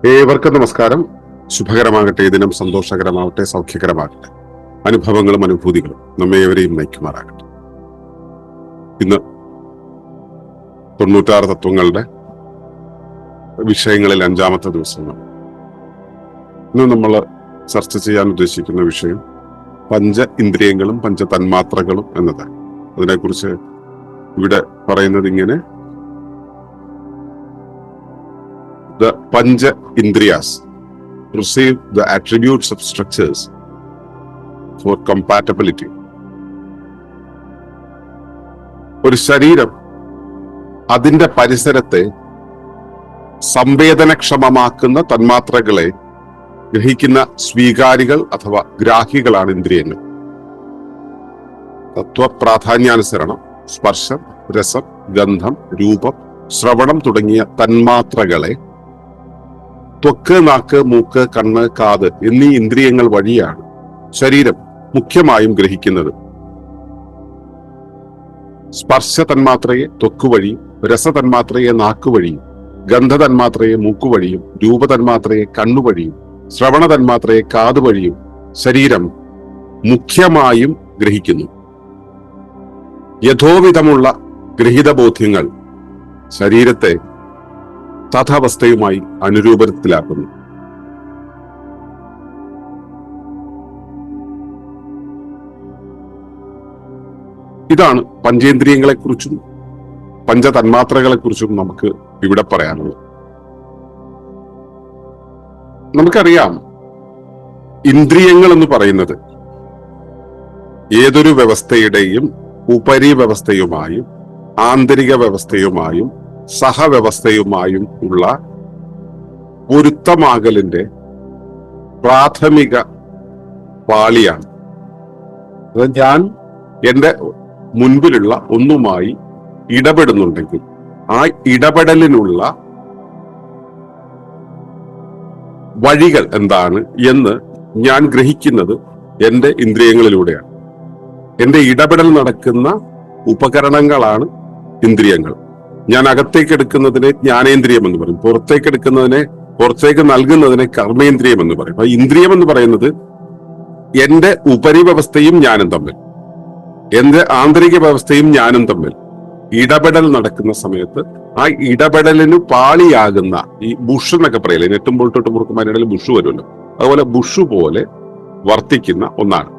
ഏവർക്കും നമസ്കാരം. ശുഭകരമാകട്ടെ, ഈ ദിനം സന്തോഷകരമാവട്ടെ, സൗഖ്യകരമാകട്ടെ. അനുഭവങ്ങളും അനുഭൂതികളും നമ്മെ ഏവരെയും നയിക്കുമാറാകട്ടെ. ഇന്ന് 96 തത്വങ്ങളുടെ വിഷയങ്ങളിൽ 5-ാമത്തെ ദിവസമാണ്. ഇന്ന് നമ്മൾ ചർച്ച ചെയ്യാൻ ഉദ്ദേശിക്കുന്ന വിഷയം പഞ്ച ഇന്ദ്രിയങ്ങളും പഞ്ചതന്മാത്രകളും എന്നതാണ്. അതിനെക്കുറിച്ച് ഇവിടെ പറയുന്നത് ഇങ്ങനെ: The Pancha Indriyas receive the attributes of structures for compatibility. ഒരു ശരീരം അതിന്റെ പരിസരത്തെ സംവേദനക്ഷമമാക്കുന്ന തന്മാത്രകളെ ഗ്രഹിക്കുന്ന സ്വീകാരികൾ അഥവാ ഗ്രാഹികളാണ് ഇന്ദ്രിയങ്ങൾ. തത്വപ്രാധാന്യാനുസരണം സ്പർശം, രസം, ഗന്ധം, രൂപം, ശ്രവണം തുടങ്ങിയ തന്മാത്രകളെ ത്വക്ക്, നാക്ക്, മൂക്ക്, കണ്ണ്, കാത് എന്നീ ഇന്ദ്രിയങ്ങൾ വഴിയാണ് ശരീരം മുഖ്യമായും ഗ്രഹിക്കുന്നത്. സ്പർശ തന്മാത്രയെ ത്വക്ക് വഴിയും, രസതന്മാത്രയെ നാക്കു വഴിയും, ഗന്ധതന്മാത്രയെ മൂക്കു വഴിയും, രൂപതന്മാത്രയെ കണ്ണുവഴിയും, ശ്രവണ തന്മാത്രയെ കാത് വഴിയും ശരീരം മുഖ്യമായും ഗ്രഹിക്കുന്നു. യഥോവിധമുള്ള ഗൃഹീതബോധ്യങ്ങൾ ശരീരത്തെ തഥാവസ്ഥയുമായി അനുരൂപത്തിലാക്കുന്നു. ഇതാണ് പഞ്ചേന്ദ്രിയങ്ങളെക്കുറിച്ചും പഞ്ചതന്മാത്രകളെക്കുറിച്ചും നമുക്ക് ഇവിടെ പറയാനുള്ളത്. നമുക്കറിയാം, ഇന്ദ്രിയങ്ങൾ എന്ന് പറയുന്നത് ഏതൊരു വ്യവസ്ഥയുടെയും ഉപരിവ്യവസ്ഥയുമായും ആന്തരിക വ്യവസ്ഥയുമായും സഹവ്യവസ്ഥയുമായും ഉള്ള പൊരുത്തമാകലിന്റെ പ്രാഥമിക പാളിയാണ്. അത് ഞാൻ എന്റെ മുൻപിലുള്ള ഒന്നുമായി ഇടപെടുന്നുണ്ടെങ്കിൽ ആ ഇടപെടലിനുള്ള വഴികൾ എന്താണ് എന്ന് ഞാൻ ഗ്രഹിക്കുന്നത് എന്റെ ഇന്ദ്രിയങ്ങളിലൂടെയാണ്. എന്റെ ഇടപെടൽ നടക്കുന്ന ഉപകരണങ്ങളാണ് ഇന്ദ്രിയങ്ങൾ. ഞാൻ അകത്തേക്ക് എടുക്കുന്നതിനെ ജ്ഞാനേന്ദ്രിയം എന്ന് പറയും, പുറത്തേക്ക് എടുക്കുന്നതിനെ, പുറത്തേക്ക് നൽകുന്നതിനെ കർമ്മേന്ദ്രിയം എന്ന് പറയും. അപ്പൊ ഇന്ദ്രിയം എന്ന് പറയുന്നത് എന്റെ ഉപരിവ്യവസ്ഥയും ഞാനും തമ്മിൽ, എന്റെ ആന്തരിക വ്യവസ്ഥയും ഞാനും തമ്മിൽ ഇടപെടൽ നടക്കുന്ന സമയത്ത് ആ ഇടപെടലിന് പാളിയാകുന്ന ഈ ബുഷ് എന്നൊക്കെ പറയില്ലേ, നെട്ടും ബോൾട്ടോട്ട് മുറുക്കും അതിനിടയിൽ ബുഷ് വരുമല്ലോ, അതുപോലെ ബുഷ് പോലെ വർത്തിക്കുന്ന ഒന്നാണ്.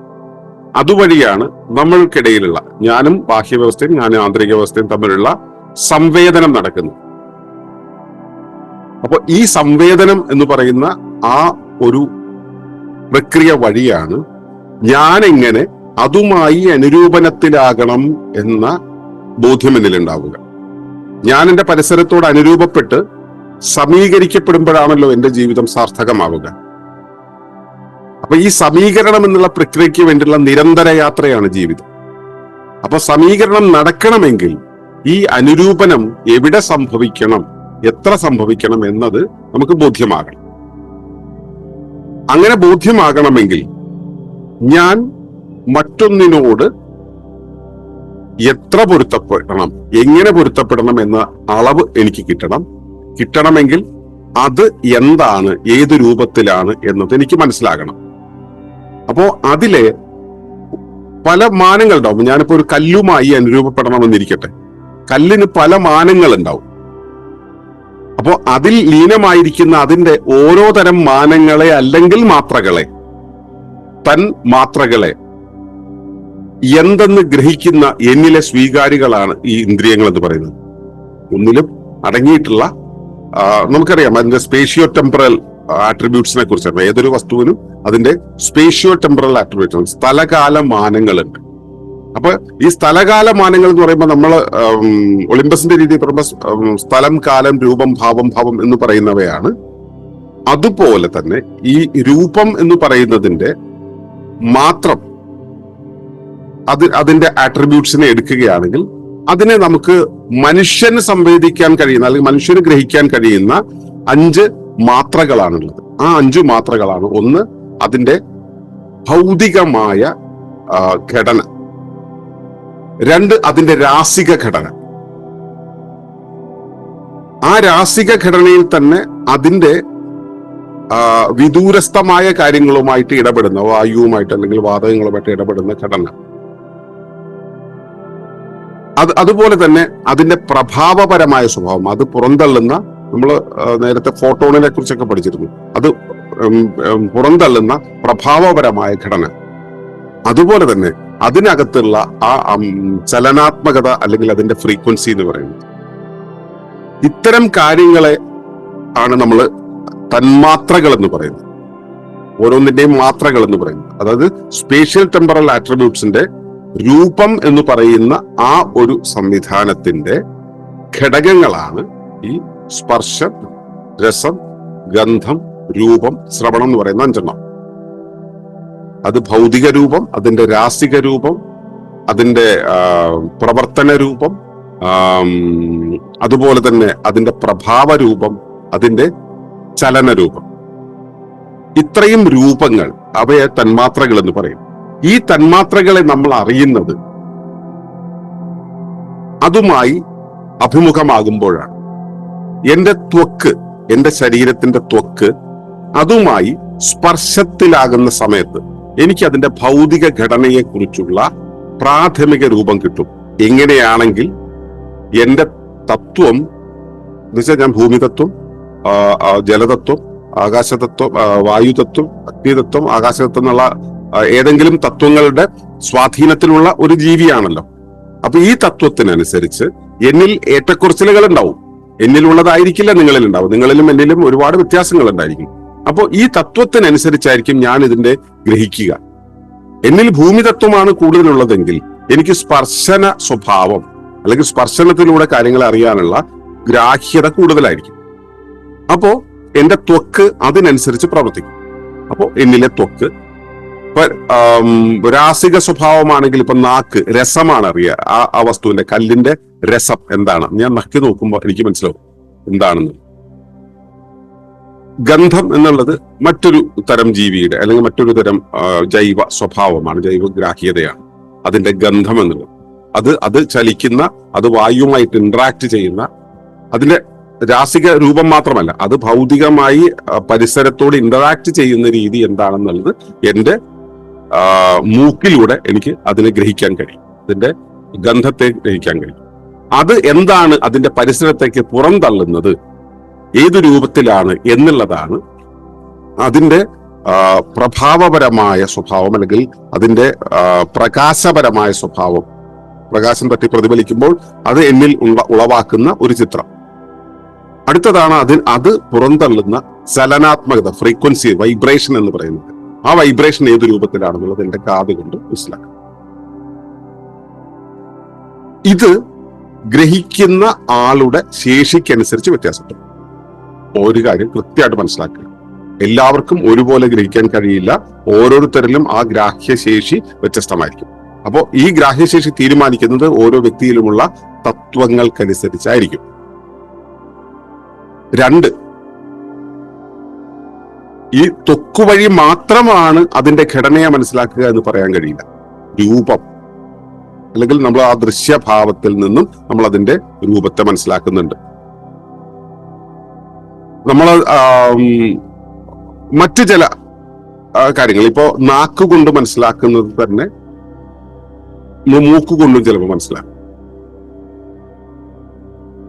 അതുവഴിയാണ് നമ്മൾക്കിടയിലുള്ള ഞാനും ബാഹ്യവ്യവസ്ഥയും ഞാനും ആന്തരിക വ്യവസ്ഥയും തമ്മിലുള്ള സംവേദനം നടക്കുന്നത്. അപ്പൊ ഈ സംവേദനം എന്ന് പറയുന്ന ആ ഒരു പ്രക്രിയ വഴിയാണ് ഞാൻ എങ്ങനെ അതുമായി അനുരൂപനത്തിലാകണം എന്ന ബോധ്യം എന്നിലുണ്ടാവുക. ഞാൻ എന്റെ പരിസരത്തോട് അനുരൂപപ്പെട്ട് സമീകരിക്കപ്പെടുമ്പോഴാണല്ലോ എന്റെ ജീവിതം സാർത്ഥകമാവുക. അപ്പൊ ഈ സമീകരണം എന്നുള്ള പ്രക്രിയയ്ക്ക് വേണ്ടിയുള്ള നിരന്തര യാത്രയാണ് ജീവിതം. അപ്പൊ സമീകരണം നടക്കണമെങ്കിൽ ഈ അനുരൂപനം എവിടെ സംഭവിക്കണം, എത്ര സംഭവിക്കണം എന്നത് നമുക്ക് ബോധ്യമാകണം. അങ്ങനെ ബോധ്യമാകണമെങ്കിൽ ഞാൻ മറ്റൊന്നിനോട് എത്ര പൊരുത്തപ്പെടണം, എങ്ങനെ പൊരുത്തപ്പെടണം എന്ന അളവ് എനിക്ക് കിട്ടണമെങ്കിൽ അത് എന്താണ്, ഏത് രൂപത്തിലാണ് എന്നത് എനിക്ക് മനസ്സിലാകണം. അപ്പോ അതിലെ പല മാനങ്ങൾ ഉണ്ടാവും. ഞാനിപ്പോ ഒരു കല്ലുമായി അനുരൂപപ്പെടണമെന്നിരിക്കട്ടെ, കല്ലിന് പല മാനങ്ങൾ ഉണ്ടാവും. അപ്പോ അതിൽ ലീനമായിരിക്കുന്ന അതിന്റെ ഓരോ തരം മാനങ്ങളെ അല്ലെങ്കിൽ മാത്രകളെ, തന്മാത്രകളെ എന്തെന്ന് ഗ്രഹിക്കുന്ന എന്നിലെ സ്വീകാരികളാണ് ഈ ഇന്ദ്രിയങ്ങൾ എന്ന് പറയുന്നത്. ഒന്നിലും അടങ്ങിയിട്ടുള്ള നമുക്കറിയാം അതിന്റെ സ്പേഷ്യോ ടെമ്പറൽ ആട്രിബ്യൂട്ട്സിനെ കുറിച്ചാണ്. ഏതൊരു വസ്തുവിനും അതിന്റെ സ്പേഷ്യോ ടെമ്പറൽ ആട്രിബ്യൂട്ട്സ്, സ്ഥലകാല മാനങ്ങളുണ്ട്. അപ്പൊ ഈ സ്ഥലകാല മാനങ്ങൾ എന്ന് പറയുമ്പോൾ നമ്മൾ ഒളിമ്പസിന്റെ രീതിയിൽ പറയുമ്പോൾ സ്ഥലം, കാലം, രൂപം, ഭാവം എന്ന് പറയുന്നവയാണ്. അതുപോലെ തന്നെ ഈ രൂപം എന്ന് പറയുന്നതിന്റെ മാത്രം അതിന്റെ ആട്രിബ്യൂട്ട്സിനെ എടുക്കുകയാണെങ്കിൽ അതിനെ നമുക്ക് മനുഷ്യന് സംവേദിക്കാൻ കഴിയുന്ന അല്ലെങ്കിൽ മനുഷ്യന് ഗ്രഹിക്കാൻ കഴിയുന്ന 5 മാത്രകളാണുള്ളത്. ആ 5 മാത്രകളാണ്: ഒന്ന് അതിന്റെ ഭൗതികമായ ഘടന, 2 അതിന്റെ രാസിക ഘടന, ആ രാസിക ഘടനയിൽ തന്നെ അതിന്റെ വിദൂരസ്ഥമായ കാര്യങ്ങളുമായിട്ട് ഇടപെടുന്ന, വായുവുമായിട്ട് അല്ലെങ്കിൽ വാതകങ്ങളുമായിട്ട് ഇടപെടുന്ന ഘടന. അതുപോലെ തന്നെ അതിന്റെ പ്രഭാവപരമായ സ്വഭാവം, അത് പുറന്തള്ളുന്ന, നമ്മൾ നേരത്തെ ഫോട്ടോണിനെ കുറിച്ചൊക്കെ പഠിച്ചിരുന്നു, അത് പുറന്തള്ളുന്ന പ്രഭാവപരമായ ഘടന. അതുപോലെ തന്നെ അതിനകത്തുള്ള ആ ചലനാത്മകത അല്ലെങ്കിൽ അതിന്റെ ഫ്രീക്വൻസി എന്ന് പറയുന്നത്. ഇത്തരം കാര്യങ്ങളെ ആണ് നമ്മൾ തന്മാത്രകൾ എന്ന് പറയുന്നത്, ഓരോന്നിന്റെയും മാത്രകൾ എന്ന് പറയുന്നത്. അതായത് സ്പേഷ്യൽ ടെമ്പറൽ ആട്രിബ്യൂട്ട്സിന്റെ രൂപം എന്ന് പറയുന്ന ആ ഒരു സംവിധാനത്തിന്റെ ഘടകങ്ങളാണ് ഈ സ്പർശം, രസം, ഗന്ധം, രൂപം, ശ്രവണം എന്ന് പറയുന്ന 5 അത് ഭൗതിക രൂപം, അതിന്റെ രാസിക രൂപം, അതിന്റെ പ്രവർത്തന രൂപം, അതുപോലെ തന്നെ അതിന്റെ പ്രഭാവ രൂപം, അതിന്റെ ചലന രൂപം. ഇത്രയും രൂപങ്ങൾ, അവയെ തന്മാത്രകൾ എന്ന് പറയും. ഈ തന്മാത്രകളെ നമ്മൾ അറിയുന്നത് അതുമായി അഭിമുഖമാകുമ്പോഴാണ്. എന്റെ ത്വക്ക്, എന്റെ ശരീരത്തിന്റെ ത്വക്ക് അതുമായി സ്പർശത്തിലാകുന്ന സമയത്ത് എനിക്ക് അതിന്റെ ഭൗതിക ഘടനയെ കുറിച്ചുള്ള പ്രാഥമിക രൂപം കിട്ടും. എങ്ങനെയാണെങ്കിൽ എന്റെ തത്വം എന്ന് വെച്ചാൽ ഞാൻ ഭൂമിതത്വം, ജലതത്വം, ആകാശതത്വം, വായുതത്വം, അഗ്നിതത്വം, ആകാശതത്വം എന്നുള്ള ഏതെങ്കിലും തത്വങ്ങളുടെ സ്വാധീനത്തിലുള്ള ഒരു ജീവിയാണല്ലോ. അപ്പൊ ഈ തത്വത്തിനനുസരിച്ച് എന്നിൽ ഏറ്റക്കുറച്ചിലുകൾ ഉണ്ടാവും. എന്നിലുള്ളതായിരിക്കില്ല നിങ്ങളിൽ ഉണ്ടാവും. നിങ്ങളിലും എന്നിലും ഒരുപാട് വ്യത്യാസങ്ങൾ ഉണ്ടായിരിക്കും. അപ്പോ ഈ തത്വത്തിനനുസരിച്ചായിരിക്കും ഞാൻ ഇതിന്റെ ഗ്രഹിക്കുക. എന്നിൽ ഭൂമിതത്വമാണ് കൂടുതലുള്ളതെങ്കിൽ എനിക്ക് സ്പർശന സ്വഭാവം അല്ലെങ്കിൽ സ്പർശനത്തിലൂടെ കാര്യങ്ങൾ അറിയാനുള്ള ഗ്രാഹ്യത കൂടുതലായിരിക്കും. അപ്പോ എന്റെ ത്വക്ക് അതിനനുസരിച്ച് പ്രവർത്തിക്കും. അപ്പോ എന്നിലെ ത്വക്ക് രാസിക സ്വഭാവമാണെങ്കിൽ ഇപ്പൊ നാക്ക് രസമാണ് അറിയുക. ആ വസ്തുവിന്റെ, കല്ലിന്റെ രസം എന്താണ് ഞാൻ നക്കി നോക്കുമ്പോൾ എനിക്ക് മനസ്സിലാവും എന്താണെന്ന്. ഗന്ധം എന്നുള്ളത് മറ്റൊരു തരം ജീവിയുടെ അല്ലെങ്കിൽ മറ്റൊരു തരം ജൈവ സ്വഭാവമാണ്, ജൈവ ഗ്രാഹ്യതയാണ് അതിന്റെ ഗന്ധം എന്നുള്ളത്. അത് ചലിക്കുന്ന, അത് വായുവുമായിട്ട് ഇന്ററാക്ട് ചെയ്യുന്ന, അതിന്റെ രാസിക രൂപം മാത്രമല്ല, അത് ഭൗതികമായി പരിസരത്തോട് ഇന്ററാക്ട് ചെയ്യുന്ന രീതി എന്താണെന്നുള്ളത് എന്റെ മൂക്കിലൂടെ എനിക്ക് അതിനെ ഗ്രഹിക്കാൻ കഴിയും. അതിന്റെ ഗന്ധത്തെ ഗ്രഹിക്കാൻ കഴിയും. അത് എന്താണ് അതിന്റെ പരിസരത്തേക്ക് പുറന്തള്ളുന്നത്, ഏതു രൂപത്തിലാണ് എന്നുള്ളതാണ് അതിന്റെ പ്രഭാവപരമായ സ്വഭാവം അല്ലെങ്കിൽ അതിന്റെ പ്രകാശപരമായ സ്വഭാവം. പ്രകാശം തട്ടി പ്രതിഫലിക്കുമ്പോൾ അത് എന്നിൽ ഉളവാക്കുന്ന ഒരു ചിത്രം. അടുത്തതാണ് അത് പുറന്തള്ളുന്ന ചലനാത്മകത, ഫ്രീക്വൻസി, വൈബ്രേഷൻ എന്ന് പറയുന്നത്. ആ വൈബ്രേഷൻ ഏത് രൂപത്തിലാണെന്നുള്ളത് എന്റെ കാത് കൊണ്ട് മനസ്സിലാക്കാം. ഇത് ഗ്രഹിക്കുന്ന ആളുടെ ശേഷിക്കനുസരിച്ച് വ്യത്യാസപ്പെടും. ഒരു കാര്യം കൃത്യമായിട്ട് മനസ്സിലാക്കുക, എല്ലാവർക്കും ഒരുപോലെ ഗ്രഹിക്കാൻ കഴിയില്ല. ഓരോരുത്തരിലും ആ ഗ്രാഹ്യശേഷി വ്യത്യസ്തമായിരിക്കും. അപ്പോൾ ഈ ഗ്രാഹ്യശേഷി തീരുമാനിക്കുന്നത് ഓരോ വ്യക്തിയിലുമുള്ള തത്വങ്ങൾക്കനുസരിച്ചായിരിക്കും. 2, ഈ ത്വക്ക് വഴി മാത്രമാണ് അതിന്റെ ഘടനയെ മനസ്സിലാക്കുക എന്ന് പറയാൻ കഴിയില്ല. രൂപം അല്ലെങ്കിൽ നമ്മൾ ആ ദൃശ്യഭാവത്തിൽ നിന്നും നമ്മൾ അതിന്റെ രൂപത്തെ മനസ്സിലാക്കുന്നുണ്ട്. നമ്മൾ മറ്റു ചില കാര്യങ്ങൾ ഇപ്പോ നാക്കുകൊണ്ട് മനസ്സിലാക്കുന്നത് തന്നെ മൂക്കുകൊണ്ടും ചിലപ്പോൾ മനസ്സിലാക്കും.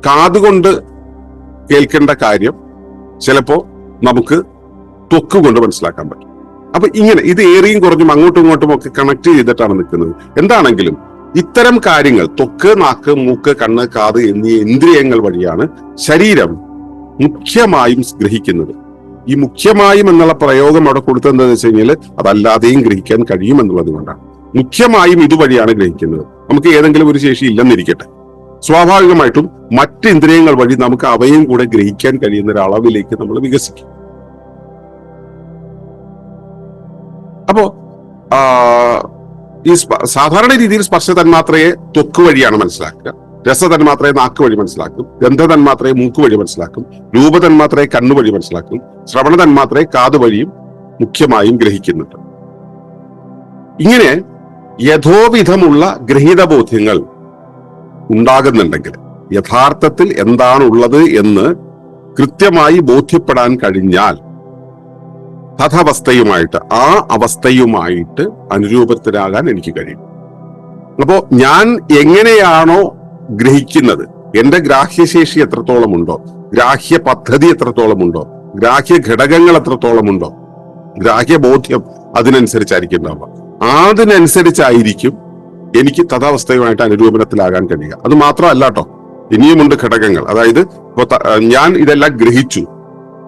കാതുകൊണ്ട് കേൾക്കേണ്ട കാര്യം ചിലപ്പോ നമുക്ക് ത്വക്ക് കൊണ്ട് മനസ്സിലാക്കാൻ പറ്റും. അപ്പൊ ഇങ്ങനെ ഇത് ഏറിയും കുറഞ്ഞും അങ്ങോട്ടും ഇങ്ങോട്ടും ഒക്കെ കണക്ട് ചെയ്തിട്ടാണ് നിൽക്കുന്നത്. എന്താണെങ്കിലും ഇത്തരം കാര്യങ്ങൾ ത്വക്ക്, നാക്ക്, മൂക്ക്, കണ്ണ്, കാത് എന്നീ ഇന്ദ്രിയങ്ങൾ വഴിയാണ് ശരീരം മുഖ്യമായും ഗ്രഹിക്കുന്നത്. ഈ മുഖ്യമായും എന്നുള്ള പ്രയോഗം അവിടെ കൊടുത്തതെന്ന് വെച്ച് കഴിഞ്ഞാൽ അതല്ലാതെയും ഗ്രഹിക്കാൻ കഴിയും എന്നുള്ളത് കൊണ്ടാണ്. മുഖ്യമായും ഇതുവഴിയാണ് ഗ്രഹിക്കുന്നത്. നമുക്ക് ഏതെങ്കിലും ഒരു ശേഷി ഇല്ലെന്നിരിക്കട്ടെ, സ്വാഭാവികമായിട്ടും മറ്റ് ഇന്ദ്രിയങ്ങൾ വഴി നമുക്ക് അവയും കൂടെ ഗ്രഹിക്കാൻ കഴിയുന്ന ഒരു അളവിലേക്ക് നമ്മൾ വികസിക്കും. അപ്പോ ഈ സാധാരണ രീതിയിൽ സ്പർശ തന്മാത്രയെ ത്വക്ക് വഴിയാണ് മനസ്സിലാക്കുക, രസതന്മാത്രയെ നാക്ക് വഴി മനസ്സിലാക്കും, ഗന്ധതന്മാത്രയെ മൂക്ക് വഴി മനസ്സിലാക്കും, രൂപതന്മാത്രയെ കണ്ണു വഴി മനസ്സിലാക്കും, ശ്രവണ തന്മാത്രയെ കാത് വഴിയും മുഖ്യമായും ഗ്രഹിക്കുന്നുണ്ട്. ഇങ്ങനെ യഥോവിധമുള്ള ഗ്രഹീതബോധ്യങ്ങൾ ഉണ്ടാകുന്നുണ്ടെങ്കിൽ യഥാർത്ഥത്തിൽ എന്താണ് ഉള്ളത് എന്ന് കൃത്യമായി ബോധ്യപ്പെടാൻ കഴിഞ്ഞാൽ തഥാവസ്ഥയുമായിട്ട് ആ അവസ്ഥയുമായിട്ട് അനുരൂപത്തിലാകാൻ എനിക്ക് കഴിയും. അപ്പോ ഞാൻ എങ്ങനെയാണോ ഗ്രഹിക്കുന്നത്, എന്റെ ഗ്രാഹ്യശേഷി എത്രത്തോളം ഉണ്ടോ, ഗ്രാഹ്യ പദ്ധതി എത്രത്തോളം ഉണ്ടോ, ഗ്രാഹ്യ ഘടകങ്ങൾ എത്രത്തോളം ഉണ്ടോ, ഗ്രാഹ്യ ബോധ്യം അതിനനുസരിച്ചായിരിക്കും ഉണ്ടാവുക. അതിനനുസരിച്ചായിരിക്കും എനിക്ക് തഥാവസ്ഥയുമായിട്ട് അനുരൂപണത്തിലാകാൻ കഴിയുക. അത് മാത്രമല്ല കേട്ടോ, ഇനിയുമുണ്ട് ഘടകങ്ങൾ. അതായത് ഇപ്പൊ ഞാൻ ഇതെല്ലാം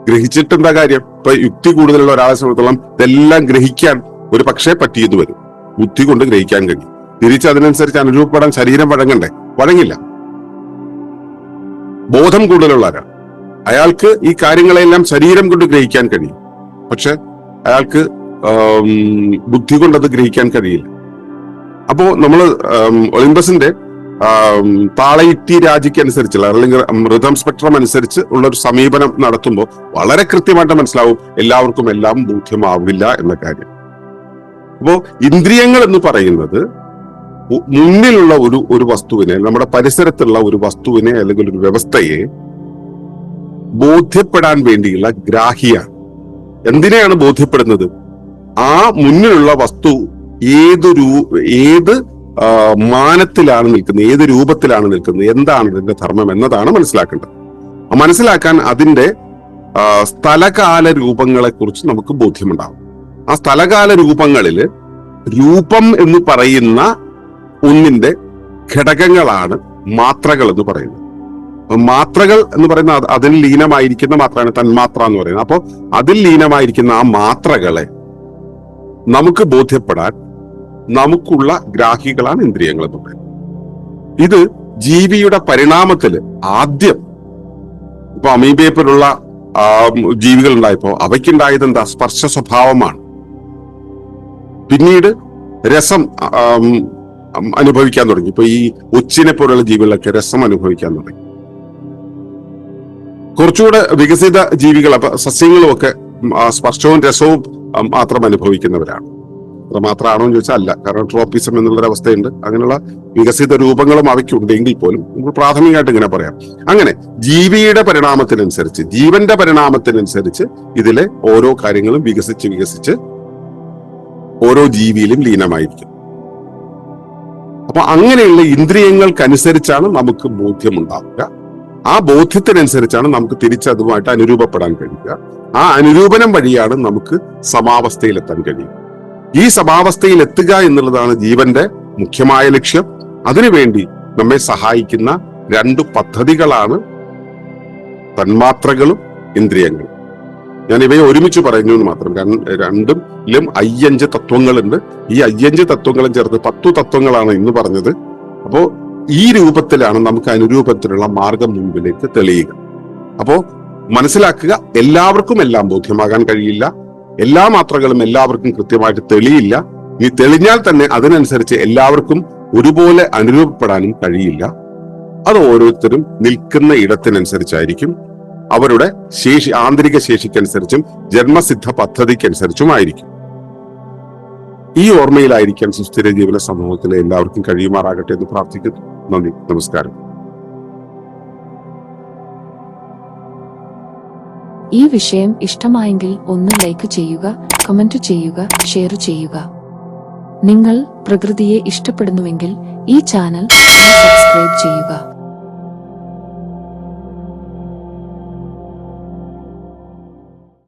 ഗ്രഹിച്ചിട്ട് എന്താ കാര്യം? ഇപ്പൊ യുക്തി കൂടുതലുള്ള ഒരാളെ സംബന്ധിച്ചോളം ഇതെല്ലാം ഗ്രഹിക്കാൻ ഒരു പക്ഷേ പറ്റിയെന്ന് വരും. ബുദ്ധി കൊണ്ട് ഗ്രഹിക്കാൻ കഴിയും. തിരിച്ച് അതിനനുസരിച്ച് അനുരൂപപ്പെടാൻ ശരീരം വഴങ്ങണ്ടേ? വഴങ്ങില്ല. ബോധം കൂടുതലുള്ള ഒരാൾ, അയാൾക്ക് ഈ കാര്യങ്ങളെല്ലാം ശരീരം കൊണ്ട് ഗ്രഹിക്കാൻ കഴിയും. പക്ഷെ അയാൾക്ക് ബുദ്ധി കൊണ്ട് അത് ഗ്രഹിക്കാൻ കഴിയില്ല. അപ്പോ നമ്മൾ ഒളിമ്പസിന്റെ താളയിറ്റി രാജിക്ക് അനുസരിച്ചുള്ള അല്ലെങ്കിൽ റിതം സ്പെക്ട്രം അനുസരിച്ച് ഉള്ള ഒരു സമീപനം നടത്തുമ്പോൾ വളരെ കൃത്യമായിട്ട് മനസ്സിലാവും എല്ലാവർക്കും എല്ലാം ബോധ്യമാവില്ല എന്ന കാര്യം. അപ്പോ ഇന്ദ്രിയങ്ങൾ എന്ന് പറയുന്നത് മുന്നിലുള്ള ഒരു വസ്തുവിനെ, നമ്മുടെ പരിസരത്തുള്ള ഒരു വസ്തുവിനെ അല്ലെങ്കിൽ ഒരു വ്യവസ്ഥയെ ബോധ്യപ്പെടാൻ വേണ്ടിയുള്ള ഗ്രാഹിയാണ്. എന്തിനെയാണ് ബോധ്യപ്പെടുന്നത്? ആ മുന്നിലുള്ള വസ്തു ഏത് മാനത്തിലാണ് നിൽക്കുന്നത്, ഏത് രൂപത്തിലാണ് നിൽക്കുന്നത്, എന്താണ് ഇതിന്റെ ധർമ്മം എന്നതാണ് മനസ്സിലാക്കേണ്ടത്. മനസ്സിലാക്കാൻ അതിന്റെ സ്ഥലകാല രൂപങ്ങളെ കുറിച്ച് നമുക്ക് ബോധ്യമുണ്ടാകും. ആ സ്ഥലകാല രൂപങ്ങളില് രൂപം എന്ന് പറയുന്ന ഒന്നിന്റെ ഘടകങ്ങളാണ് മാത്രകൾ എന്ന് പറയുന്നത്. മാത്രകൾ എന്ന് പറയുന്ന അതിൽ ലീനമായിരിക്കുന്ന മാത്രമാണ് തന്മാത്ര എന്ന് പറയുന്നത്. അപ്പോ അതിൽ ലീനമായിരിക്കുന്ന ആ മാത്രകളെ നമുക്ക് ബോധ്യപ്പെടാൻ നമുക്കുള്ള ഗ്രാഹികളാണ് ഇന്ദ്രിയങ്ങൾ എന്ന് പറയുന്നത്. ഇത് ജീവിയുടെ പരിണാമത്തില് ആദ്യം ഇപ്പൊ അമീബയെ പോലുള്ള ജീവികൾ ഉണ്ടായപ്പോ അവയ്ക്കുണ്ടായത് എന്താ? സ്പർശ സ്വഭാവമാണ്. പിന്നീട് രസം അനുഭവിക്കാൻ തുടങ്ങി. ഇപ്പൊ ഈ ഒച്ചിനെ പോലുള്ള ജീവികളൊക്കെ രസം അനുഭവിക്കാൻ തുടങ്ങി. കുറച്ചുകൂടെ വികസിത ജീവികൾ, അപ്പൊ സസ്യങ്ങളും ഒക്കെ സ്പർശവും രസവും മാത്രം അനുഭവിക്കുന്നവരാണ്. മാത്രമാണോ എന്ന് ചോദിച്ചാൽ അല്ല. കാരണം ട്രോപ്പിസം എന്നുള്ളൊരവസ്ഥയുണ്ട്. അങ്ങനെയുള്ള വികസിത രൂപങ്ങളും അവയ്ക്കുണ്ടെങ്കിൽ പോലും നമുക്ക് പ്രാഥമികമായിട്ട് ഇങ്ങനെ പറയാം. അങ്ങനെ ജീവിയുടെ പരിണാമത്തിനനുസരിച്ച്, ജീവന്റെ പരിണാമത്തിനനുസരിച്ച് ഇതിലെ ഓരോ കാര്യങ്ങളും വികസിച്ച് ഓരോ ജീവിയിലും ലീനമായിരിക്കും. അപ്പൊ അങ്ങനെയുള്ള ഇന്ദ്രിയങ്ങൾക്കനുസരിച്ചാണ് നമുക്ക് ബോധ്യമുണ്ടാവുക. ആ ബോധ്യത്തിനനുസരിച്ചാണ് നമുക്ക് തിരിച്ചതുമായിട്ട് അനുരൂപപ്പെടാൻ കഴിയുക. ആ അനുരൂപനം വഴിയാണ് നമുക്ക് സമാവസ്ഥയിലെത്താൻ കഴിയുക. ഈ സമാവസ്ഥയിൽ എത്തുക എന്നുള്ളതാണ് ജീവന്റെ മുഖ്യമായ ലക്ഷ്യം. അതിനുവേണ്ടി നമ്മെ സഹായിക്കുന്ന രണ്ട് പദ്ധതികളാണ് തന്മാത്രകളും ഇന്ദ്രിയങ്ങളും. ഞാൻ ഇവയെ ഒരുമിച്ച് പറഞ്ഞു എന്ന് മാത്രം. രണ്ടിലും 5 തത്വങ്ങളുണ്ട്. ഈ 5 തത്വങ്ങളും ചേർത്ത് 10 തത്വങ്ങളാണ് ഇന്ന് പറഞ്ഞത്. അപ്പോ ഈ രൂപത്തിലാണ് നമുക്ക് അനുരൂപത്തിനുള്ള മാർഗം മുൻപിലേക്ക് തെളിയുക. അപ്പോ മനസ്സിലാക്കുക, എല്ലാവർക്കും എല്ലാം ബോധ്യമാകാൻ കഴിയില്ല. എല്ലാ മാത്രകളും എല്ലാവർക്കും കൃത്യമായിട്ട് തെളിയില്ല. ഇനി തെളിഞ്ഞാൽ തന്നെ അതിനനുസരിച്ച് എല്ലാവർക്കും ഒരുപോലെ അനുരൂപപ്പെടാനും കഴിയില്ല. അത് ഓരോരുത്തരും നിൽക്കുന്ന ഇടത്തിനനുസരിച്ചായിരിക്കും, അവരുടെ ശേഷി, ആന്തരിക ശേഷിക്കനുസരിച്ചും ജന്മസിദ്ധ പദ്ധതിക്കനുസരിച്ചുമായിരിക്കും. ഈ ഓർമ്മയിലായിരിക്കാൻ സുസ്ഥിര ജീവന സമൂഹത്തിലെ എല്ലാവർക്കും കഴിയുമാറാകട്ടെ എന്ന് പ്രാർത്ഥിക്കുന്നു. നന്ദി, നമസ്കാരം. ഈ വിഷയം ഇഷ്ടമായെങ്കിൽ ഒന്ന് ലൈക്ക് ചെയ്യുക, കമന്റ് ചെയ്യുക, ഷെയർ ചെയ്യുക. നിങ്ങൾ പ്രകൃതിയെ ഇഷ്ടപ്പെടുന്നുവെങ്കിൽ ഈ ചാനൽ സബ്സ്ക്രൈബ് ചെയ്യുക.